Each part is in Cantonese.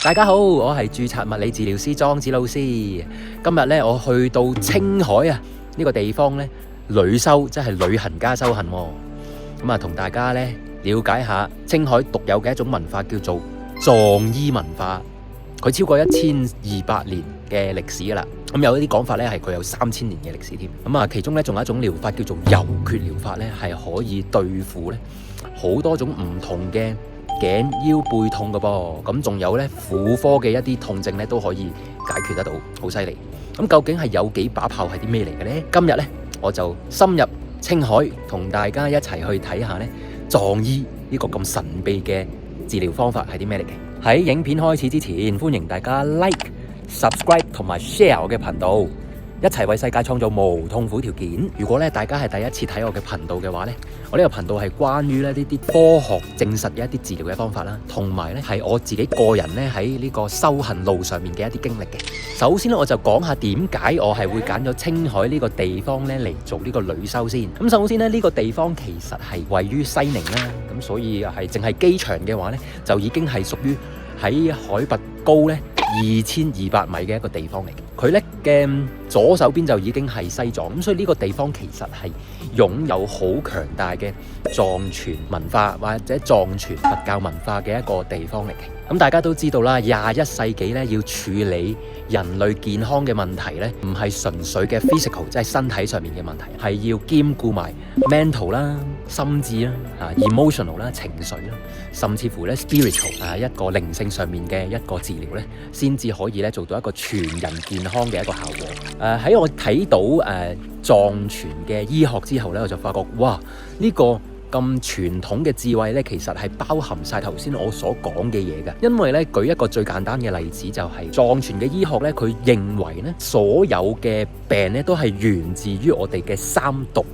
大家好，我係註冊物理治療師莊子老師。今日咧，我去到青海啊呢個地方咧，旅修即係旅行加修行。咁啊，同大家咧了解下青海獨有嘅一種文化，叫做藏醫文化。佢超過1200年嘅歷史噶啦。咁有一啲講法咧，係佢有3000年嘅歷史添。咁啊，其中咧仲有一種療法叫做柔厥療法咧，係可以對付咧好多種唔同嘅頸腰背痛嘅噃。咁仲有咧婦科嘅一啲痛症咧都可以解決得到，好犀利。咁究竟係有幾把炮係啲咩嚟嘅咧？今日咧我就深入青海，同大家一齊去睇下咧藏醫呢個咁神秘嘅治療方法係啲咩嚟嘅。喺影片開始之前，歡迎大家 like、subscribe 同埋 share 我嘅頻道，一齊為世界創造無痛苦條件。如果咧大家係第一次睇我嘅頻道嘅話咧，我呢個頻道係關於咧呢啲科學證實嘅一啲治療嘅方法啦，同埋咧係我自己個人咧喺呢個修行路上面嘅一啲經歷嘅。首先咧我就講下點解我係會揀咗青海呢個地方咧嚟做呢個旅修先。咁首先咧呢個地方其實係位於西寧啦，咁所以係淨係機場嘅話咧就已經係屬於喺海拔高咧2200米嘅一個地方嚟嘅。佢咧嘅左手邊就已經係西藏，咁所以呢個地方其實係擁有好強大嘅藏傳文化或者藏傳佛教文化嘅一個地方嚟嘅。咁大家都知道啦，21世紀咧要處理人類健康嘅問題咧，唔係純粹嘅 physical， 即係身體上面嘅問題，係要兼顧埋 mental 啦、心智啦、emotional 啦、情緒啦，甚至乎咧 spiritual 一個靈性上面嘅一個治療咧，先至可以咧做到一個全人健康嘅一個效果。喺我睇到藏傳嘅醫學之後咧，我就發覺哇，呢個咁傳統嘅智慧咧，其實係包含晒頭先我所講嘅嘢嘅。因為咧，舉一個最簡單嘅例子就係藏傳嘅醫學咧，佢認為咧，所有嘅病咧都係源自於我哋嘅三毒。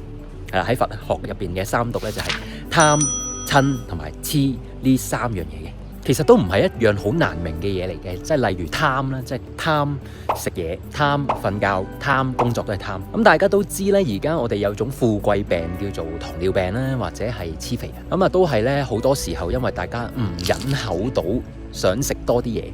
喺佛學入邊嘅三毒咧就係貪、嗔同埋痴呢3樣嘢嘅。其實都唔係一樣好難明嘅嘢嚟嘅，即係例如貪啦，即係貪食嘢、貪瞓覺、貪工作都係貪。咁大家都知咧，而家我哋有種富貴病叫做糖尿病啦，或者係黐肥啊，咁都係咧好多時候因為大家唔忍口到，想食多啲嘢。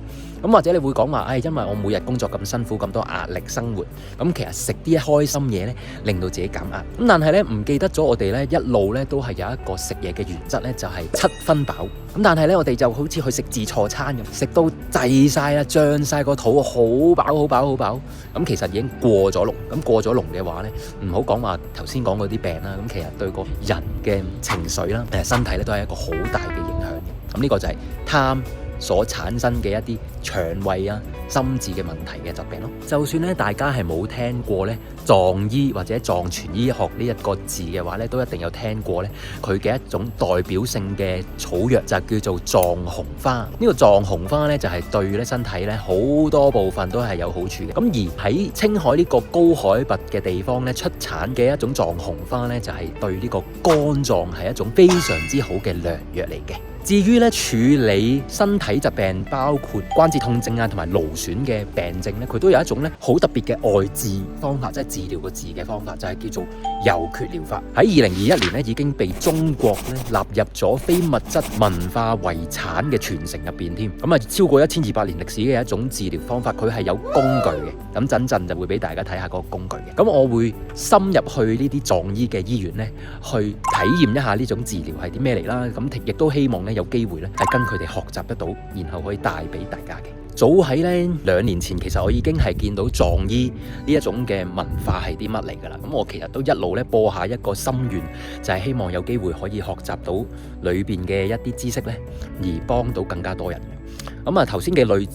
咁或者你會講話，因為我每日工作咁辛苦，咁多壓力生活，咁其實食啲開心嘢咧，令到自己減壓。咁但係咧唔記得咗我哋咧一路咧都係有一個食嘢嘅原則咧，就係7分飽。咁但係咧我哋就好似去食自助餐咁，食到滯晒啦，脹晒個肚，好飽好飽好飽。咁其實已經過咗龍。咁過咗龍嘅話咧，唔好講話頭先講嗰啲病啦。咁其實對個人嘅情緒啦、身體咧都係一個好大嘅影響嘅。咁呢個就係貪所產生嘅一啲腸胃啊、心智嘅問題嘅疾病咯。就算咧大家係冇聽過咧藏醫或者藏傳醫學呢一個字嘅話咧，都一定有聽過咧佢嘅一種代表性嘅草藥就叫做藏紅花。呢個藏紅花咧就係對咧身體咧好多部分都係有好處嘅。咁而喺青海呢個高海拔嘅地方咧出產嘅一種藏紅花咧，就係對呢個肝臟係一種非常之好嘅良藥嚟嘅。至於咧處理身體疾病，包括關節痛症啊同埋勞損嘅病症咧，佢都有一種咧好特別嘅外治方法，即係治療個治嘅方法，就係叫做柔厥療法。喺2021年咧已經被中國咧納入咗非物質文化遺產嘅傳承入邊添。咁超過1200年歷史嘅一種治療方法，佢係有工具嘅。咁陣就會俾大家睇下嗰個工具嘅。咁我會深入去呢啲藏醫嘅醫院咧，去體驗一下呢種治療係啲咩嚟啦。咁亦都希望咧有機會咧係跟佢哋學習得到，然後可以帶俾大家嘅。早喺咧2年前，其實我已經係見到藏醫呢一種嘅文化係啲乜嚟㗎啦。咁我其實都一路咧播下一個心願，就係希望有機會可以學習到裏邊嘅一啲知識咧，而幫到更加多人。咁頭先嘅例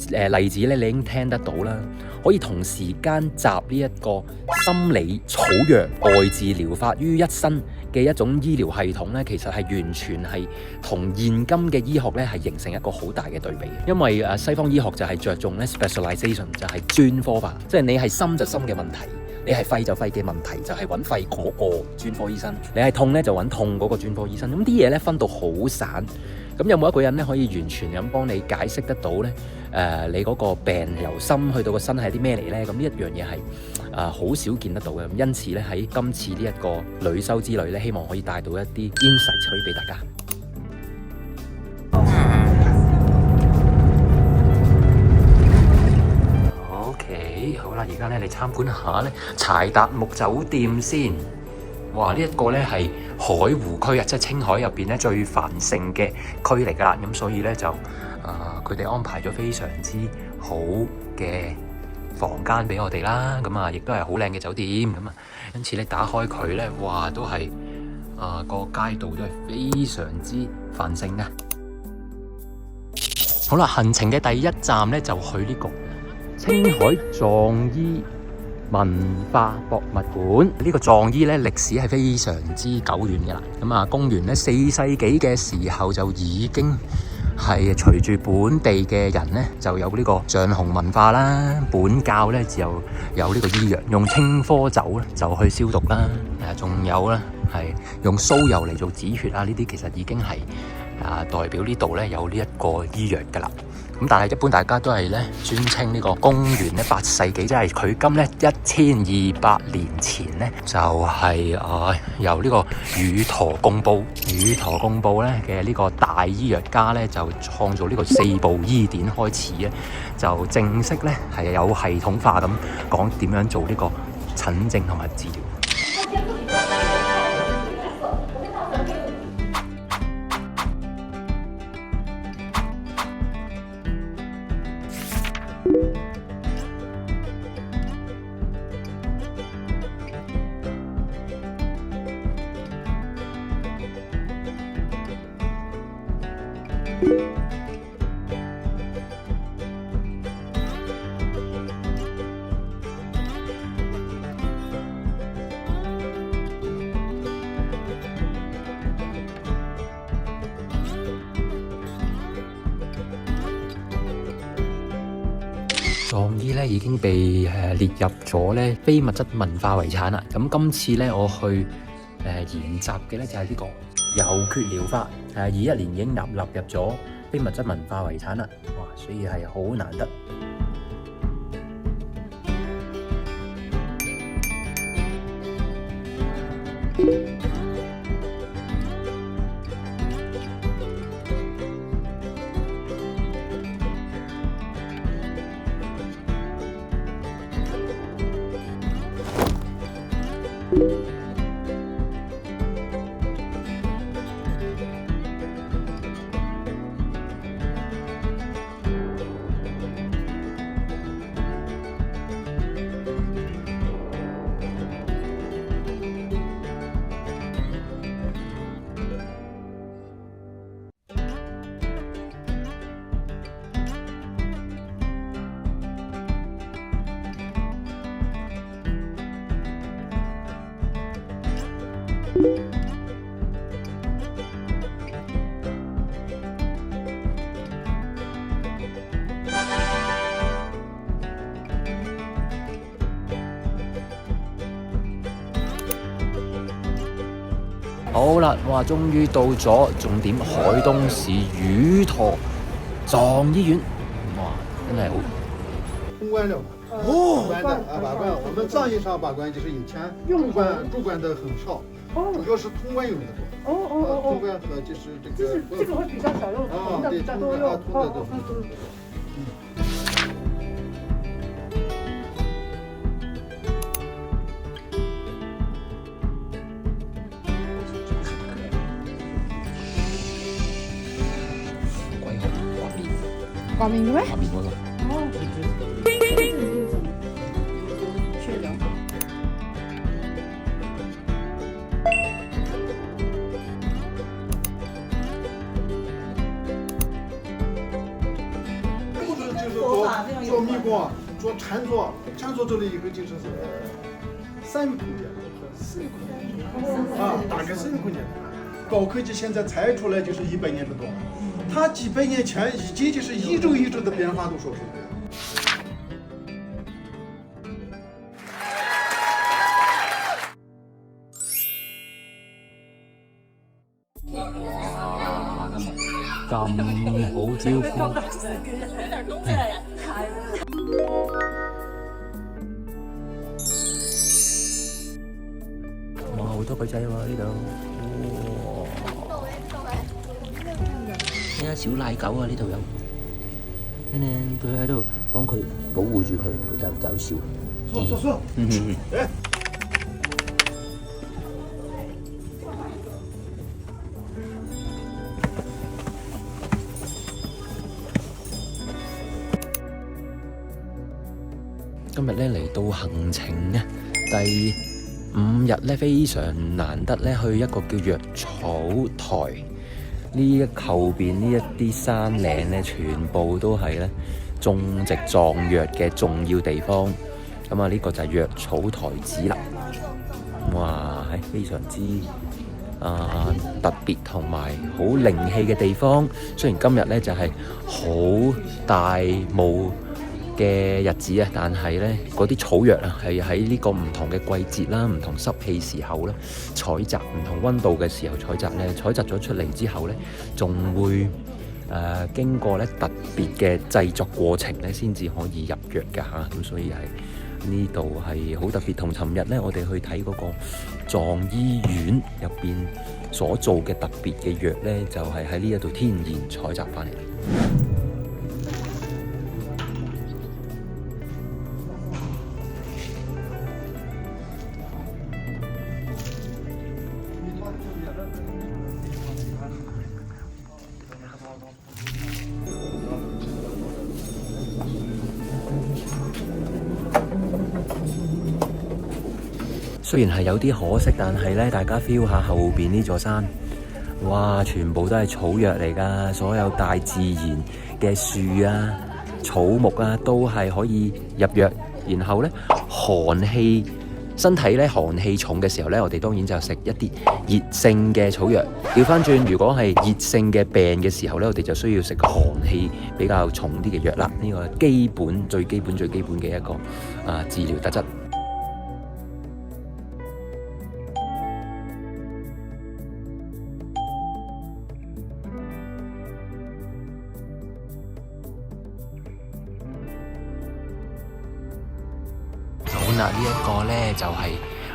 子咧，你已經聽得到啦。可以同時間集呢一個心理草藥外治療法於一身嘅一種醫療系統咧，其實係完全係同現今嘅醫學咧係形成一個好大嘅對比。因為西方醫學就係着重咧 specialization， 就係專科化，即係你係心就心嘅問題，你係肺就肺嘅問題，就係揾肺嗰個專科醫生；你係痛咧就揾痛嗰個專科醫生。咁啲嘢咧分到好散。咁有冇一個人咧可以完全咁幫你解釋得到咧？你嗰個病由心去到個身係啲咩嚟咧？咁呢一樣嘢係好少見得到嘅。因此咧喺今次呢一個旅修之旅咧，希望可以帶到一啲 insight 可以俾大家。咧嚟參觀下咧柴達木酒店先。哇！呢一個咧係海湖區啊，即係青海入邊咧最繁盛嘅區嚟㗎啦。咁所以咧就佢哋安排咗非常之好嘅房間俾我哋啦。咁啊，亦都係好靚嘅酒店。咁啊，因此咧打開佢咧，哇，都係個街道都係非常之繁盛嘅。好啦，行程嘅第一站咧就去呢個青海藏醫文化博物館。呢個藏醫咧歷史係非常之久遠嘅啦。咁啊，公元咧4世紀嘅時候就已經係隨住本地嘅人咧就有呢個象雄文化啦。本教咧就有呢個醫藥，用青稞酒咧就去消毒啦。仲有咧係用酥油嚟做止血啊。呢啲其實已經係代表呢度咧有呢一個醫藥噶啦。咁但係一般大家都係咧尊稱呢個公元咧8世紀，即係距今咧1200年前咧就係由呢個宇陀貢布咧嘅呢個大醫藥家咧就創造呢個4部醫典開始咧，就正式咧係有系統化咁講點樣做呢個診症同埋治療。藏醫咧已經被列入咗咧非物質文化遺產啦。咁今次咧我去研習嘅咧就係呢個柔厥療法，21年已經納入咗非物質文化遺產啦。哇！所以係好難得。好啦，哇！終於到咗重點海東市宇陀藏醫院，哇！真係好。通關了嘛？哦，把關，我們藏醫上把關就是以前入關的很少，主要是通關用的多。通關和就是這個會比較少用，通的比較多用。掛面嘅咩？掛面嗰個。做密供，做禅坐，禅坐做了以後就是3維空間、4維空間大概4維空間。高科技現在才出來就是100年不多，它幾百年前已經就是一種的變化都說出來了。咁好招呼。哇！好多鬼仔喎呢度。睇下小奶狗啊，呢度有。佢喺度幫佢保護住佢，好搞笑。說。哎。今日咧嚟到行程咧第5日咧，非常難得咧去一個叫藥草台。呢後邊呢一啲山嶺咧，全部都係咧種植壯藥嘅重要地方。咁啊，呢個就係藥草台子啦。哇，係非常之特別同埋好靈氣嘅地方。雖然今日咧就係好大霧嘅日子啊，但係咧嗰啲草藥啊，係喺呢個唔同嘅季節啦、唔同濕氣時候咧採集，唔同溫度嘅時候採集咧，採集咗出嚟之後咧，仲會經過咧特別嘅製作過程咧，先至可以入藥㗎嚇。咁所以係呢度係好特別。同尋日咧，我哋去睇嗰個藏醫院入邊所做嘅特別嘅藥咧，就係喺呢一度天然採集翻嚟。雖然係有啲可惜，但係咧，大家 feel 下後邊呢座山，哇！全部都係草藥嚟㗎，所有大自然嘅樹啊、草木啊，都係可以入藥。然後咧，身體咧寒氣重嘅時候咧，我哋當然就食一啲熱性嘅草藥。調翻轉，如果係熱性嘅病嘅時候咧，我哋就需要食寒氣比較重啲嘅藥啦。呢個係最基本嘅一個治療特質。呢一個呢，就係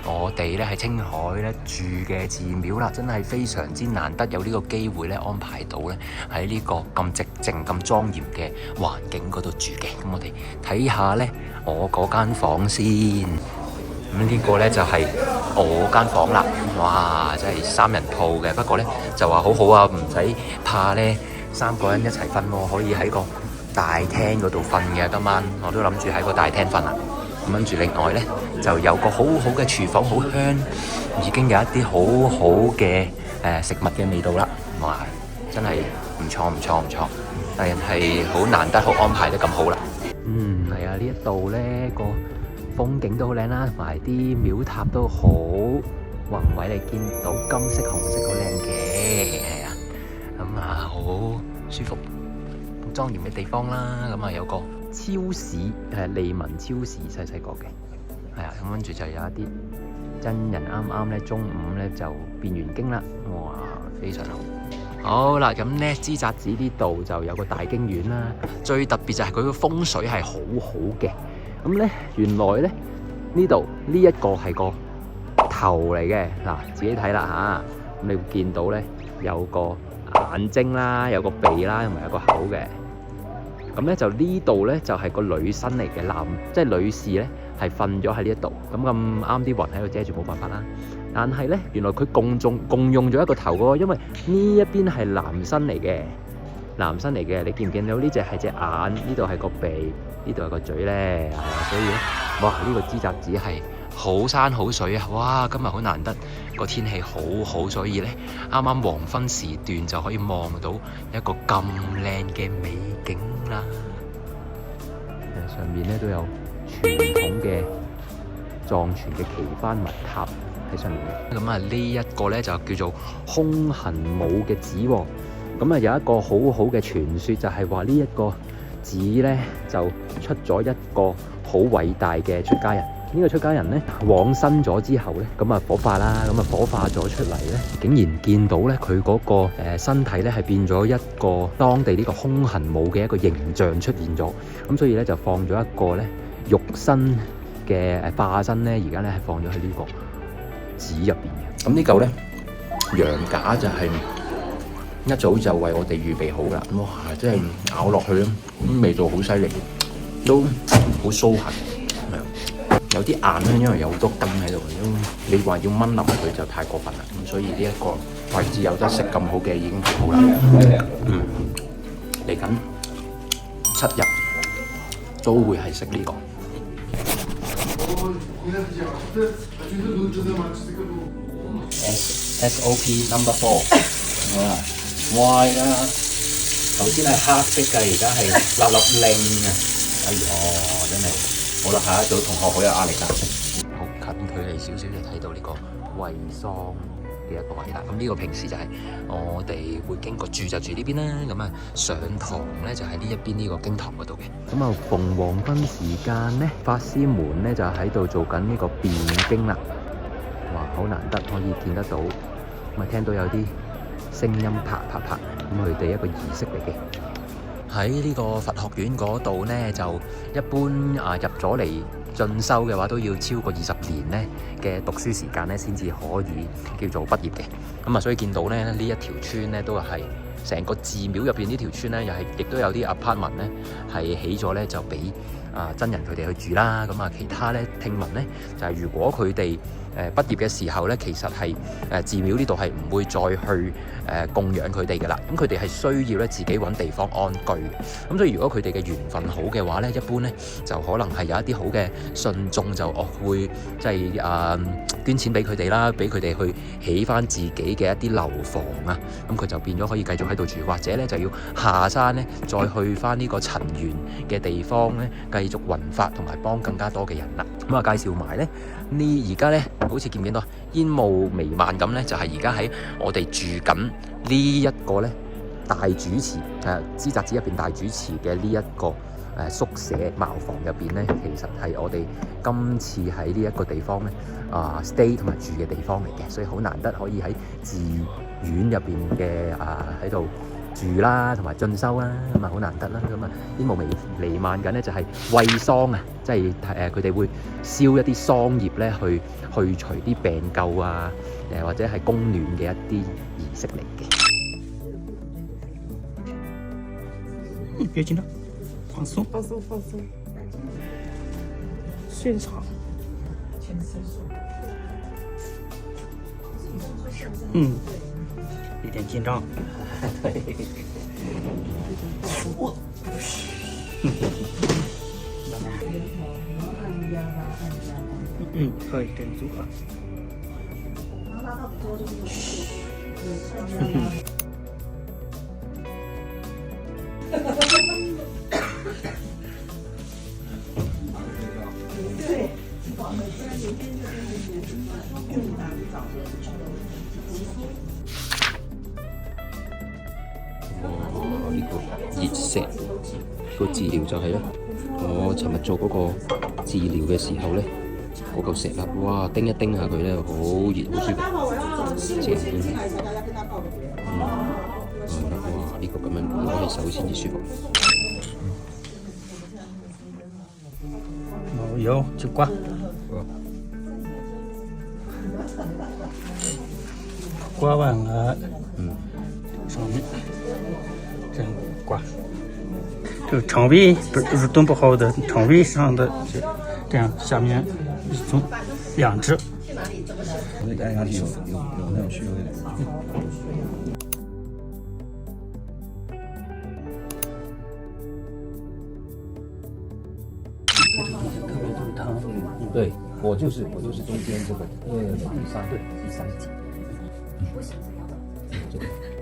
我哋咧喺青海咧住嘅寺廟啦，真係非常之難得有呢個機會咧安排到咧喺呢個咁寂靜、咁莊嚴嘅環境嗰度住嘅。咁我哋睇下咧我嗰間房先。咁呢個咧就係我間房啦。哇，真係3人鋪嘅。不過咧就話好好啊，唔使怕咧3個人一齊瞓喎，可以喺個大廳嗰度瞓嘅。今晚我都諗住喺個大廳瞓啊。咁跟住另外咧就有個好好嘅廚房，好香，已經有一啲好好嘅食物嘅味道啦。哇，真係唔錯，但係好難得，好安排得咁好啦。係啊，呢一度咧個風景都好靚啦，同埋啲廟塔都好宏偉，你見到金色、紅色好靚嘅，係啊，咁啊好舒服、好莊嚴嘅地方啦。咁啊有個超市利民超市，細個嘅，係啊，咁跟住就有一啲真人啱啱咧中午咧就變完經啦，哇，非常好。好啦，咁咧支扎寺呢度就有個大經院啦，最特別就係佢個風水係好好嘅。咁咧原來咧呢度呢一個係個頭嚟嘅，嗱自己睇啦嚇，咁你會見到咧有個眼睛啦，有個鼻啦，同埋有個口嘅。咁咧就呢度咧就係個女身嚟嘅，即係女士咧係瞓咗喺呢一度，咁啱啲雲喺度遮住，冇辦法啦。但係咧原來佢共用咗一個頭喎，因為呢一邊係男身嚟嘅，你見唔見到呢隻係隻眼，呢度係個鼻，呢度係個嘴咧，係啊，所以咧，哇呢個支扎寺係好山好水啊！哇，今日好難得個天氣好好，所以咧啱啱黃昏時段就可以望到一個咁靚嘅美景啦。上面咧都有傳統嘅藏傳嘅奇幡密塔喺上面嘅。咁啊呢一個咧就叫做空行母嘅寺喎。咁啊有一個好好嘅傳說，就係話呢一個寺咧就出咗一個好偉大嘅出家人。呢個出家人咧往生咗之後咧，咁啊火化啦，咁啊火化咗出嚟咧，竟然見到咧佢嗰個身體咧係變咗一個當地呢個空行母嘅一個形象出現咗。咁所以咧就放咗一個咧肉身嘅化身咧，而家咧係放咗喺呢個寺入邊嘅。咁呢嚿咧羊架就係一早就為我哋預備好噶啦。哇！真係咬落去咧，味道好犀利，都好酥痕。有啲硬咧，因為有好多筋喺度。你話要炆腍佢就太過分啦。咁所以呢一個位置有得食咁好嘅已經好啦。嚟緊7日都會係食呢個。SOP number 4哇！而家頭先係黑色㗎，而家係粒粒令啊！哎呦，真係好啦，下一組同學好有壓力啦。好近距離少少就睇到呢個衛桑嘅一個位啦。咁呢個平時就係我哋會經過住就住呢邊啦。咁啊上堂咧就喺呢一邊呢個經堂嗰度嘅。咁啊逢黃昏時間咧，法師們咧就喺度做緊呢個辯經啦。哇！好難得可以見得到，咁啊聽到有啲聲音啪啪啪，咁佢哋一個儀式嚟嘅。喺呢個佛學院嗰度呢，就一般入咗嚟進修嘅話，都要超過20年呢嘅讀書時間呢，先至可以叫做畢業嘅。咁啊，所以見到咧呢一條村呢，都係成個寺廟入邊呢條村呢，又係亦都有啲 apartment 呢，係起咗呢，就俾僧人佢哋去住啦。咁啊，其他呢，聽聞呢，就係如果佢哋畢業嘅時候咧，其實係寺廟呢度係唔會再去供養佢哋嘅啦。咁佢哋係需要咧自己揾地方安居。咁所以如果佢哋嘅緣分好嘅話咧，一般咧就可能係有一啲好嘅信眾就會即係捐錢俾佢哋啦，俾佢哋去起翻自己嘅一啲樓房啊。咁佢就變咗可以繼續喺度住，或者咧就要下山咧再去翻呢個塵緣嘅地方咧，繼續弘法同埋幫更加多嘅人啦。咁啊介紹埋咧而家咧。好似見唔見到煙霧彌漫咁咧？就係而家喺我哋住緊呢一個咧大主持資宅寺入邊大主持嘅呢一個宿舍茅房入邊咧，其實係我哋今次喺呢一個地方咧stay 同埋住嘅地方嚟嘅，所以好難得可以喺寺院入邊嘅喺度住啦，同埋進修啦，咁啊好難得啦。咁啊煙霧彌漫緊咧，就係穢桑啊，即係佢哋會燒一啲桑葉咧，去除啲病垢啊，或者係供暖嘅一啲儀式嚟嘅。別緊張，放鬆，放鬆放鬆，順暢。有點緊張。對。可以，真足啊。呢個熱石個治療就係咧，我尋日做嗰個治療嘅時候咧，嗰嚿石粒，哇，叮一叮下佢咧，好熱好舒服，正哇，呢個咁樣攞起手先至舒服。有去刮，刮完了，上面这样刮，这个肠胃蠕动不好的肠胃上的就这样，下面从2指。压下去有那种虚有点。对，我就是中间这个第三节，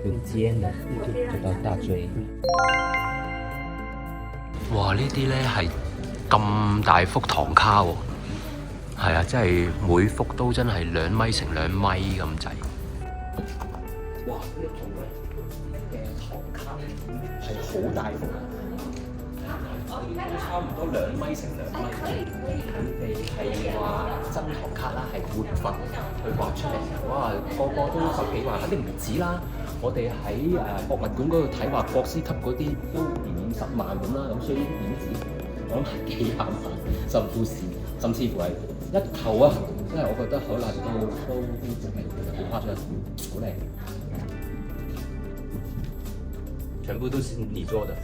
就尖的，就到大椎。哇！呢啲咧係咁大幅唐卡喎，係啊，真係每幅都真係2米乘2米咁滯。哇！呢一種嘅唐卡係好大幅。都差唔多2米乘2米，佢哋係話真唐卡啦，係活佛去畫出嚟嘅。哇，個個都10幾萬，肯定唔止啦。我哋喺博物館嗰度睇話國師級嗰啲都20-50萬咁啦，咁所以啲點子我諗係幾百萬，甚至乎係一頭啊！真係我覺得可能都值嚟嘅，好誇張，好靚。全部都是你做的。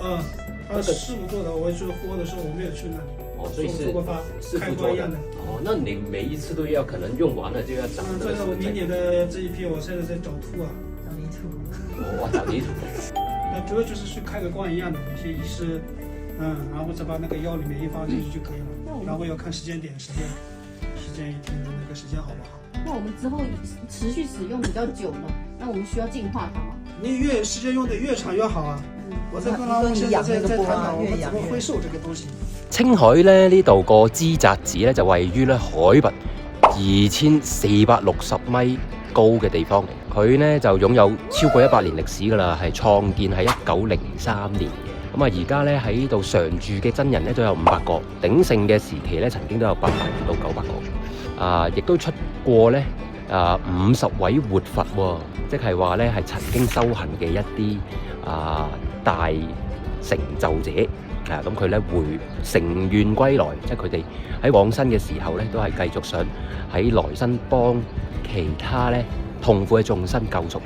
師傅做的，我是活的時候我沒有去那。哦，所以是做过发师傅做的开光一样的。哦，那你每一次都要可能用完了就要找那个这是我明年的这一批，我现在在找土啊，哦，找泥土。那主要就是去开个光一样的，有些仪式，然后再把那个药里面一放进去就可以了。然后要看时间点，时间一天的那个时间好不好？那我们之后持续使用比较久呢，那我们需要净化它吗？你越时间用的越长越好啊。我在跟他们现在在探讨我们怎么回收这个東西。青海咧呢度個支扎寺咧就位於咧海拔2460米高嘅地方嚟，佢呢就擁有超過100年歷史㗎啦，係創建喺1903年嘅。咁啊，而家咧喺度常住嘅真人咧都有500個，鼎盛嘅時期咧曾經都有800到900個。亦都出過咧50位活佛喎，即係話咧係曾經修行嘅一啲大成就者。咁佢咧會乘願歸來，即係佢哋喺往生嘅時候咧，都係繼續想喺來生幫其他咧痛苦嘅眾生救贖。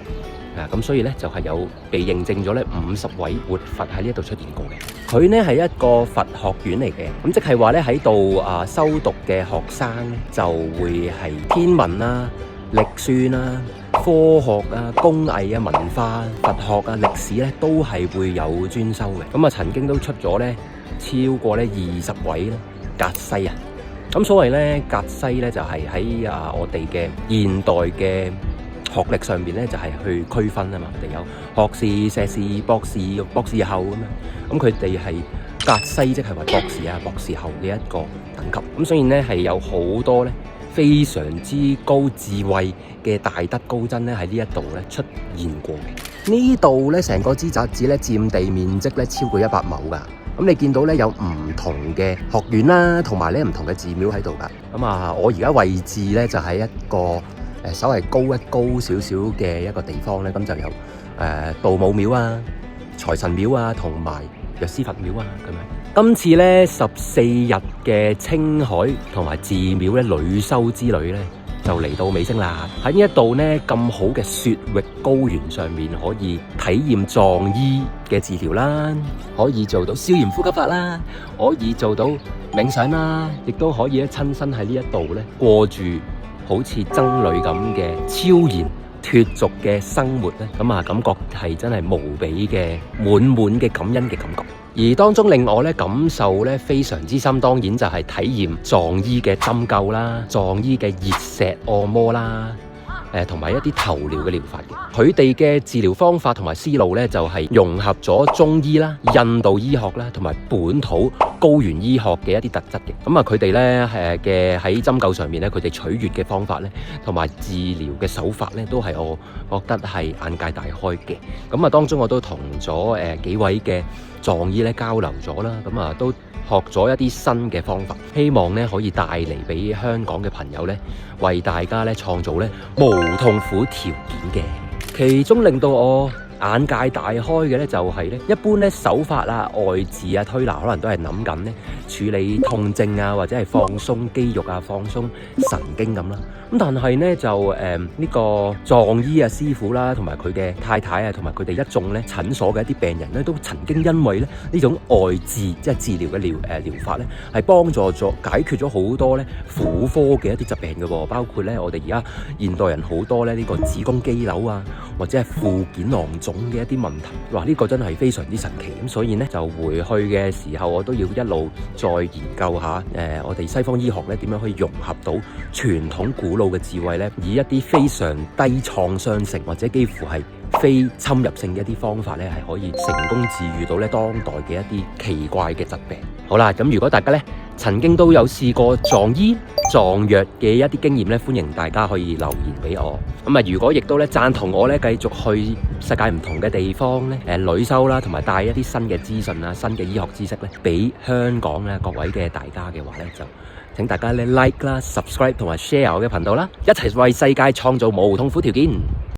咁所以咧就係有被認證咗咧50位活佛喺呢一度出現過嘅。佢呢係一個佛學院嚟嘅，咁即係話咧喺度修讀嘅學生咧就會係天文啦、歷算啦、科學啊、工藝啊、文化、佛學啊、歷史咧都係會有專修嘅。咁曾經都出咗咧超過咧20位咧格西啊。咁所謂咧格西咧就係喺我哋嘅現代嘅學歷上邊咧就係去區分啊嘛。我哋有學士、碩士、博士、博士後咁樣。咁佢哋係格西，即係話博士啊、博士後嘅一個等級。咁所以咧係有好多咧非常之高智慧嘅大德高僧咧喺呢一度咧出現過嘅。呢度咧成個支扎寺咧佔地面積咧超過100畝㗎。咁你見到咧有唔同嘅學院啦，同埋咧唔同嘅寺廟喺度㗎。咁我而家位置咧就喺一個稍為高少少嘅一個地方咧，咁就有道母廟啊、財神廟啊，同埋藥師佛廟啊咁樣。今次咧14日嘅青海同埋寺廟咧旅修之旅咧就嚟到尾聲啦。喺呢一度咧咁好嘅雪域高原上面，可以體驗藏醫嘅治療啦，可以做到消炎呼吸法啦，可以做到冥想啦，亦都可以咧親身喺呢一度咧過住好似僧侶咁嘅超然脫俗嘅生活咧，感覺係真係無比嘅滿嘅感恩嘅感覺。而當中令我咧感受咧非常之深，當然就係體驗藏醫嘅針灸啦、藏醫嘅熱石按摩啦，同埋一啲頭療嘅療法嘅。佢哋嘅治療方法同埋思路咧就係融合咗中醫啦、印度醫學啦，同埋本土高原醫學嘅一啲特質嘅。佢哋咧嘅喺針灸上面咧，佢哋取穴嘅方法咧，同埋治療嘅手法咧，都係我覺得係眼界大開嘅。當中我都同咗幾位嘅藏醫咧交流咗啦，都學咗一啲新嘅方法，希望咧可以帶嚟俾香港嘅朋友咧，為大家咧創造咧無痛苦條件嘅。其中令到我眼界大開嘅咧，就係咧一般咧手法啊、外治啊、推拿，可能都係諗緊咧處理痛症啊，或者係放鬆肌肉啊、放鬆神經咁啦。但係咧就呢個藏醫啊師傅啦，同埋佢嘅太太啊，同埋佢哋一眾咧診所嘅一啲病人咧，都曾經因為咧呢種外治即係治療嘅療法咧，係幫助咗解決咗好多咧婦科嘅一啲疾病嘅喎，包括咧我哋而家現代人好多咧呢個子宮肌瘤啊，或者係附件囊腫嘅一啲問題。哇！呢個真係非常之神奇。咁所以咧就回去嘅時候，我都要一路再研究下我哋西方醫學咧點樣可以融合到傳統古老嘅智慧咧，以一啲非常低創傷性或者幾乎係非侵入性嘅一啲方法咧，係可以成功治癒到咧當代嘅一啲奇怪嘅疾病。好啦，咁如果大家咧曾經都有試過藏醫藏藥嘅一啲經驗咧，歡迎大家可以留言俾我。如果亦都咧贊同我咧繼續去世界唔同嘅地方咧旅修啦，同埋帶一啲新嘅資訊啊、新嘅醫學知識咧俾香港咧各位嘅大家嘅話咧，就請大家咧 like 啦、subscribe 同埋 share 我嘅頻道啦，一齊為世界創造無痛苦條件。